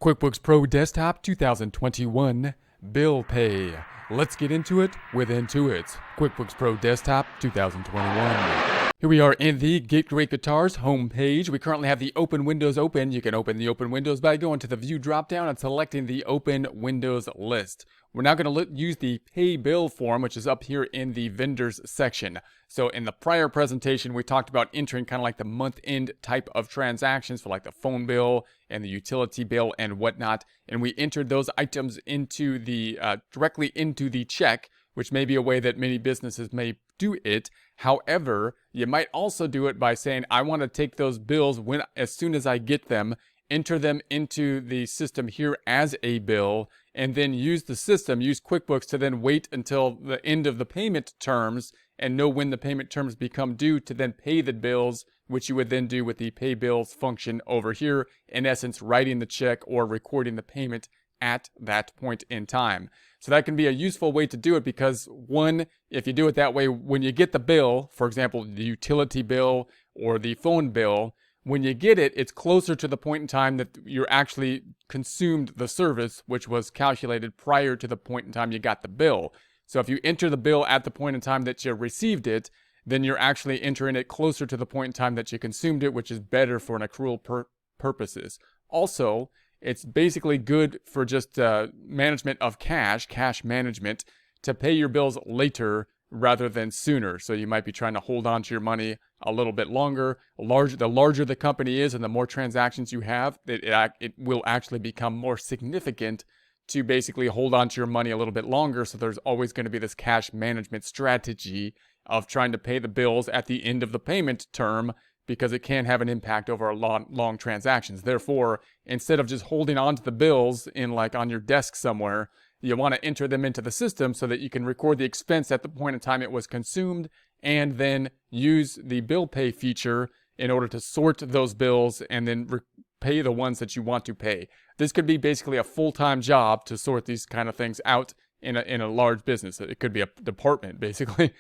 QuickBooks Pro Desktop 2021 Bill Pay. Let's get into it with Intuit. QuickBooks Pro Desktop 2021. Here we are in the Get Great Guitars homepage. We currently have the Open Windows open. You can open the Open Windows by going to the View dropdown and selecting the Open Windows list. We're now going to use the Pay Bill form, which is up here in the Vendors section. So in the prior presentation, we talked about entering kind of like the month-end type of transactions for like the phone bill and the utility bill and whatnot. And we entered those items into the directly into the check, which may be a way that many businesses may do it. However, you might also do it by saying, I want to take those bills as soon as I get them, enter them into the system here as a bill, and then use the system, use QuickBooks to then wait until the end of the payment terms and know when the payment terms become due to then pay the bills, which you would then do with the pay bills function over here, in essence, writing the check or recording the payment at that point in time. So that can be a useful way to do it because, one, if you do it that way, when you get the bill, for example, the utility bill or the phone bill, when you get it, it's closer to the point in time that you actually consumed the service, which was calculated prior to the point in time you got the bill. So if you enter the bill at the point in time that you received it, then you're actually entering it closer to the point in time that you consumed it, which is better for an accrual purposes. Also, it's basically good for just management of cash management, to pay your bills later rather than sooner. So you might be trying to hold on to your money a little bit longer. The larger the company is and the more transactions you have, it will actually become more significant to basically hold on to your money a little bit longer. So there's always going to be this cash management strategy of trying to pay the bills at the end of the payment term, because it can have an impact over long transactions. Therefore, instead of just holding on to the bills on your desk somewhere, you want to enter them into the system so that you can record the expense at the point in time it was consumed, and then use the bill pay feature in order to sort those bills and then pay the ones that you want to pay. This could be basically a full-time job to sort these kind of things out in a large business. It could be a department, basically,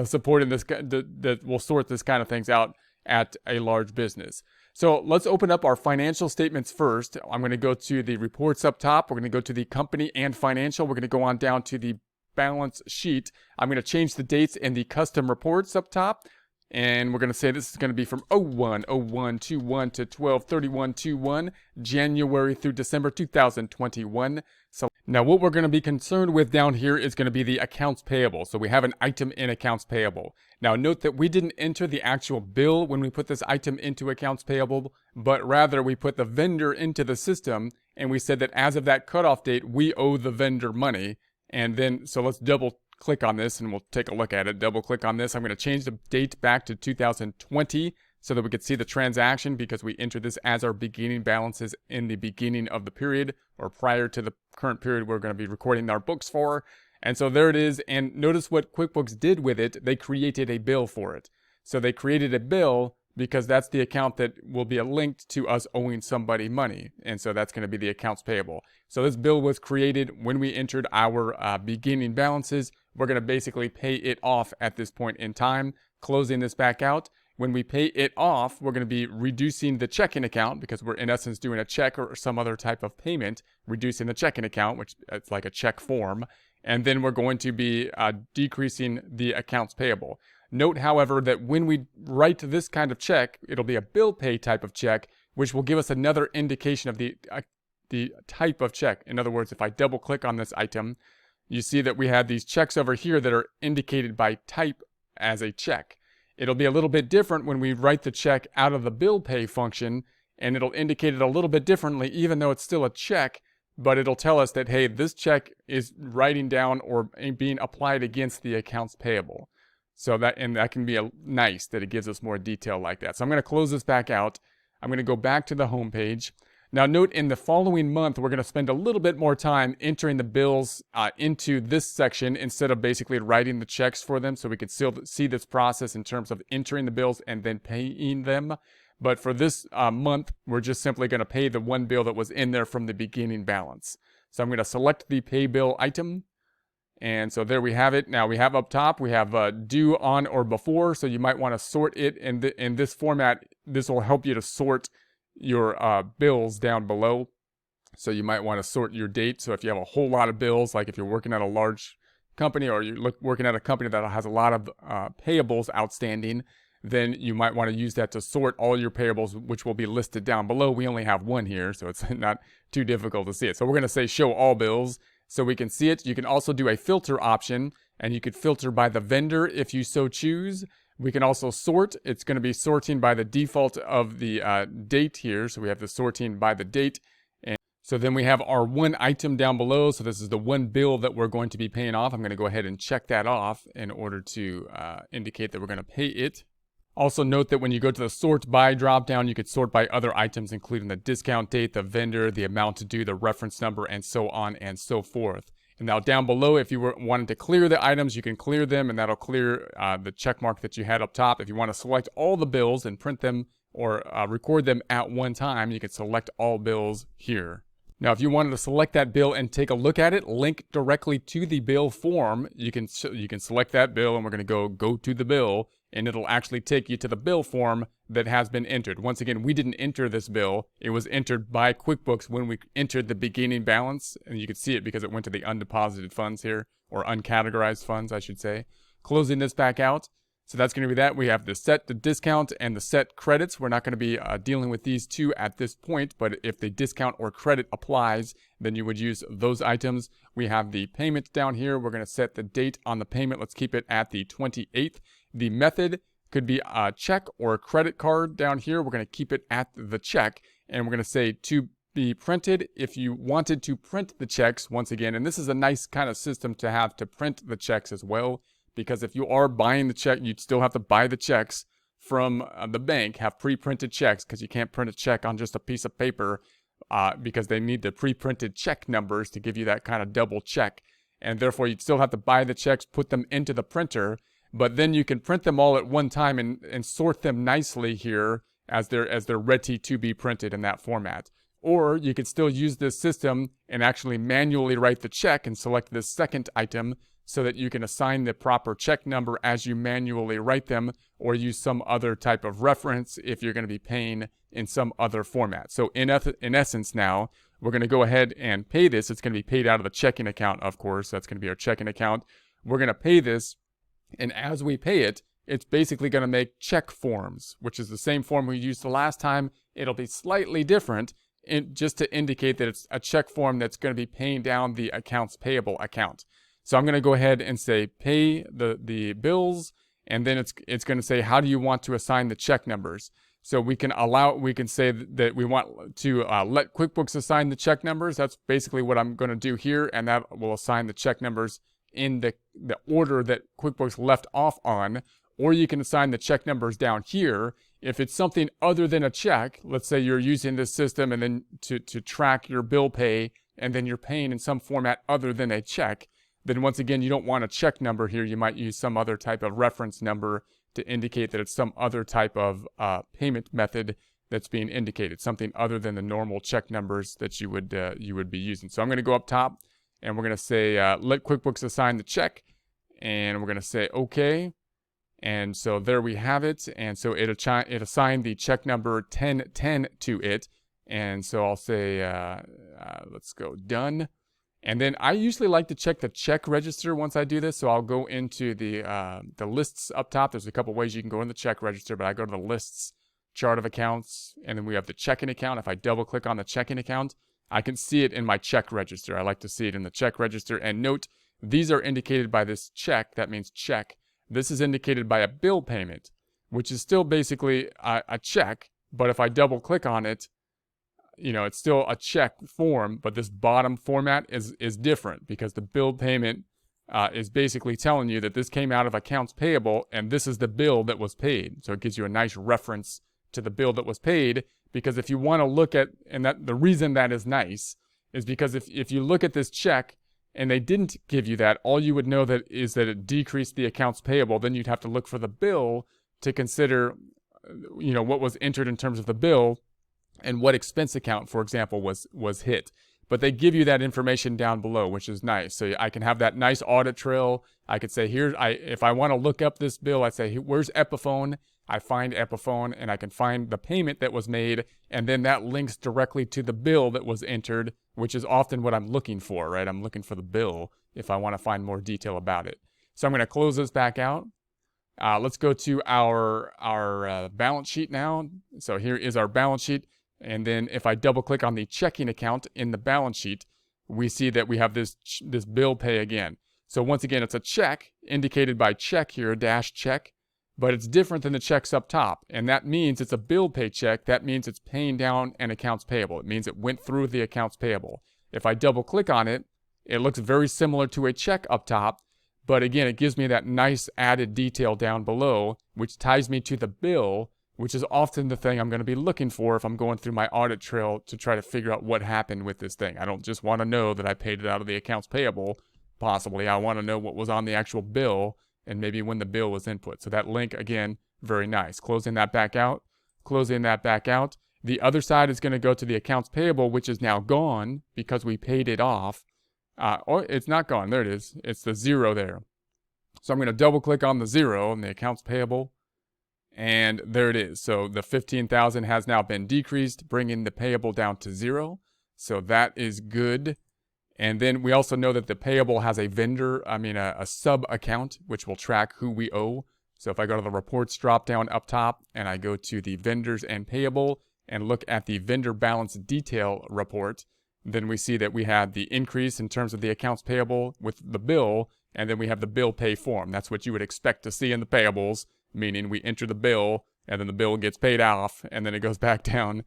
supporting this, that will sort this kind of things out at a large business. So let's open up our financial statements first. I'm going to go to the reports up top. We're going to go to the company and financial. We're going to go on down to the balance sheet. I'm going to change the dates in the custom reports up top. And we're going to say this is going to be from 01/01/21 to 12/31/21, January through December 2021. So now what we're going to be concerned with down here is going to be the accounts payable. So we have an item in accounts payable. Now note that we didn't enter the actual bill when we put this item into accounts payable, but rather we put the vendor into the system, and we said that as of that cutoff date, we owe the vendor money. And then, so let's double click on this and we'll take a look at it. Double click on this. I'm going to change the date back to 2020 so that we could see the transaction, because we entered this as our beginning balances in the beginning of the period, or prior to the current period we're going to be recording our books for. And so there it is. And notice what QuickBooks did with it. They created a bill for it. So they created a bill because that's the account that will be linked to us owing somebody money. And so that's going to be the accounts payable. So this bill was created when we entered our beginning balances. We're going to basically pay it off at this point in time, closing this back out. When we pay it off, we're going to be reducing the checking account, because we're in essence doing a check or some other type of payment, reducing the checking account, which it's like a check form. And then we're going to be decreasing the accounts payable. Note, however, that when we write this kind of check, it'll be a bill pay type of check, which will give us another indication of the type of check. In other words, if I double click on this item, you see that we have these checks over here that are indicated by type as a check. It'll be a little bit different when we write the check out of the bill pay function, and it'll indicate it a little bit differently, even though it's still a check, but it'll tell us that, hey, this check is writing down or being applied against the accounts payable. So that can be nice that it gives us more detail like that. So I'm going to close this back out. I'm going to go back to the home page. Now note, in the following month, we're going to spend a little bit more time entering the bills into this section instead of basically writing the checks for them, so we could still see this process in terms of entering the bills and then paying them. But for this month, we're just simply going to pay the one bill that was in there from the beginning balance. So I'm going to select the pay bill item. And so there we have it. Now we have up top, we have due on or before. So you might want to sort it in this format. This will help you to sort your bills down below. So you might want to sort your date. So if you have a whole lot of bills, like if you're working at a large company or you're working at a company that has a lot of payables outstanding, then you might want to use that to sort all your payables, which will be listed down below. We only have one here, so it's not too difficult to see it. So we're going to say show all bills so we can see it. You can also do a filter option, and you could filter by the vendor if you so choose. We can also sort. It's going to be sorting by the default of the date here. So we have the sorting by the date. And so then we have our one item down below. So this is the one bill that we're going to be paying off. I'm going to go ahead and check that off in order to indicate that we're going to pay it. Also note that when you go to the sort by dropdown, you could sort by other items, including the discount date, the vendor, the amount due, the reference number, and so on and so forth. And now down below, if you wanted to clear the items, you can clear them, and that'll clear the check mark that you had up top. If you want to select all the bills and print them or record them at one time, you can select all bills here. Now, if you wanted to select that bill and take a look at it, link directly to the bill form, you can select that bill, and we're going to go to the bill, and it'll actually take you to the bill form that has been entered. Once again, we didn't enter this bill. It was entered by QuickBooks when we entered the beginning balance, and you can see it because it went to the undeposited funds here, or uncategorized funds, I should say. Closing this back out. So that's going to be that. We have the set, the discount, and the set credits. We're not going to be dealing with these two at this point, but if the discount or credit applies, then you would use those items. We have the payment down here. We're going to set the date on the payment. Let's keep it at the 28th. The method could be a check or a credit card down here. We're going to keep it at the check, and we're going to say to be printed. If you wanted to print the checks, once again, and this is a nice kind of system to have to print the checks as well, because if you are buying the check, you'd still have to buy the checks from the bank, have pre-printed checks, because you can't print a check on just a piece of paper because they need the pre-printed check numbers to give you that kind of double check. And therefore, you'd still have to buy the checks, put them into the printer, but then you can print them all at one time and sort them nicely here as they're ready to be printed in that format. Or you could still use this system and actually manually write the check and select this second item, so that you can assign the proper check number as you manually write them, or use some other type of reference if you're going to be paying in some other format. So in essence now, we're going to go ahead and pay this. It's going to be paid out of the checking account, of course. That's going to be our checking account. We're going to pay this, and as we pay it, it's basically going to make check forms, which is the same form we used the last time. It'll be slightly different, just to indicate that it's a check form that's going to be paying down the accounts payable account. So I'm going to go ahead and say pay the bills, and then it's going to say how do you want to assign the check numbers. So we can say that we want to let QuickBooks assign the check numbers. That's basically what I'm going to do here, and that will assign the check numbers in the order that QuickBooks left off on. Or you can assign the check numbers down here. If it's something other than a check, let's say you're using this system and then to track your bill pay, and then you're paying in some format other than a check, then once again, you don't want a check number here. You might use some other type of reference number to indicate that it's some other type of payment method that's being indicated, something other than the normal check numbers that you would be using. So I'm going to go up top, and we're going to say let QuickBooks assign the check, and we're going to say OK. And so there we have it. And so it assigned the check number 1010 to it. And so I'll say let's go done. And then I usually like to check the check register once I do this. So I'll go into the lists up top. There's a couple ways you can go in the check register, but I go to the lists, chart of accounts, and then we have the checking account. If I double click on the checking account, I can see it in my check register. I like to see it in the check register. And note, these are indicated by this check. That means check. This is indicated by a bill payment, which is still basically a check. But if I double click on it, it's still a check form, but this bottom format is different, because the bill payment is basically telling you that this came out of accounts payable and this is the bill that was paid. So it gives you a nice reference to the bill that was paid, because if you want to look at, and that the reason that is nice is because if you look at this check and they didn't give you that, all you would know that is that it decreased the accounts payable. Then you'd have to look for the bill to consider, what was entered in terms of the bill, and what expense account, for example, was hit. But they give you that information down below, which is nice. So I can have that nice audit trail. I could say, if I want to look up this bill, I say, where's Epiphone? I find Epiphone, and I can find the payment that was made, and then that links directly to the bill that was entered which is often what I'm looking for, right? I'm looking for the bill if I want to find more detail about it. So I'm going to close this back out. Let's go to our balance sheet now. So here is our balance sheet. And then if I double click on the checking account in the balance sheet, we see that we have this bill pay again. So once again, it's a check indicated by check here, dash check, but it's different than the checks up top. And that means it's a bill pay check. That means it's paying down an accounts payable. It means it went through the accounts payable. If I double click on it, it looks very similar to a check up top. But again, it gives me that nice added detail down below, which ties me to the bill, which is often the thing I'm going to be looking for if I'm going through my audit trail to try to figure out what happened with this thing. I don't just want to know that I paid it out of the accounts payable. Possibly, I want to know what was on the actual bill and maybe when the bill was input. So that link, again, very nice. Closing that back out, closing that back out. The other side is going to go to the accounts payable, which is now gone because we paid it off. Or it's not gone. There it is. It's the 0 there. So I'm going to double click on the 0 in the accounts payable. And there it is. So the 15,000 has now been decreased, bringing the payable down to 0. So that is good. And then we also know that the payable has a a sub account, which will track who we owe. So if I go to the reports drop down up top and I go to the vendors and payable and look at the vendor balance detail report, then we see that we had the increase in terms of the accounts payable with the bill, and then we have the bill pay form. That's what you would expect to see in the payables, meaning we enter the bill, and then the bill gets paid off, and then it goes back down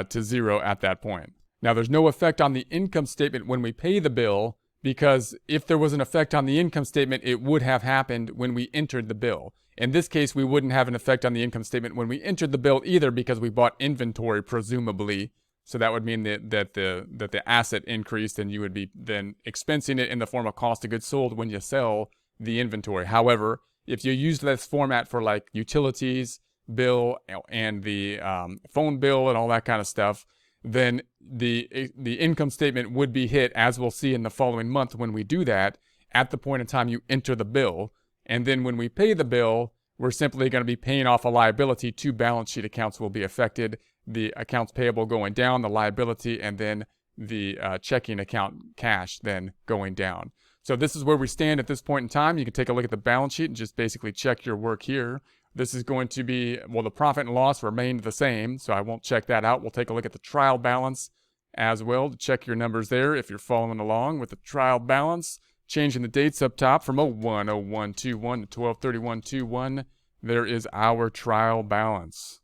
to 0 at that point. Now, there's no effect on the income statement when we pay the bill, because if there was an effect on the income statement, it would have happened when we entered the bill. In this case, we wouldn't have an effect on the income statement when we entered the bill either, because we bought inventory, presumably. So that would mean that the asset increased, and you would be then expensing it in the form of cost of goods sold when you sell the inventory. However, if you use this format for like utilities bill and the phone bill and all that kind of stuff, then the income statement would be hit, as we'll see in the following month when we do that, at the point in time you enter the bill. And then when we pay the bill, we're simply going to be paying off a liability. 2 balance sheet accounts will be affected. The accounts payable going down, the liability, and then the checking account cash then going down. So this is where we stand at this point in time. You can take a look at the balance sheet and just basically check your work here. This is going to be, well, the profit and loss remained the same, so I won't check that out. We'll take a look at the trial balance as well to check your numbers there if you're following along with the trial balance. Changing the dates up top from 01/01/21 to 12/31/21. There is our trial balance.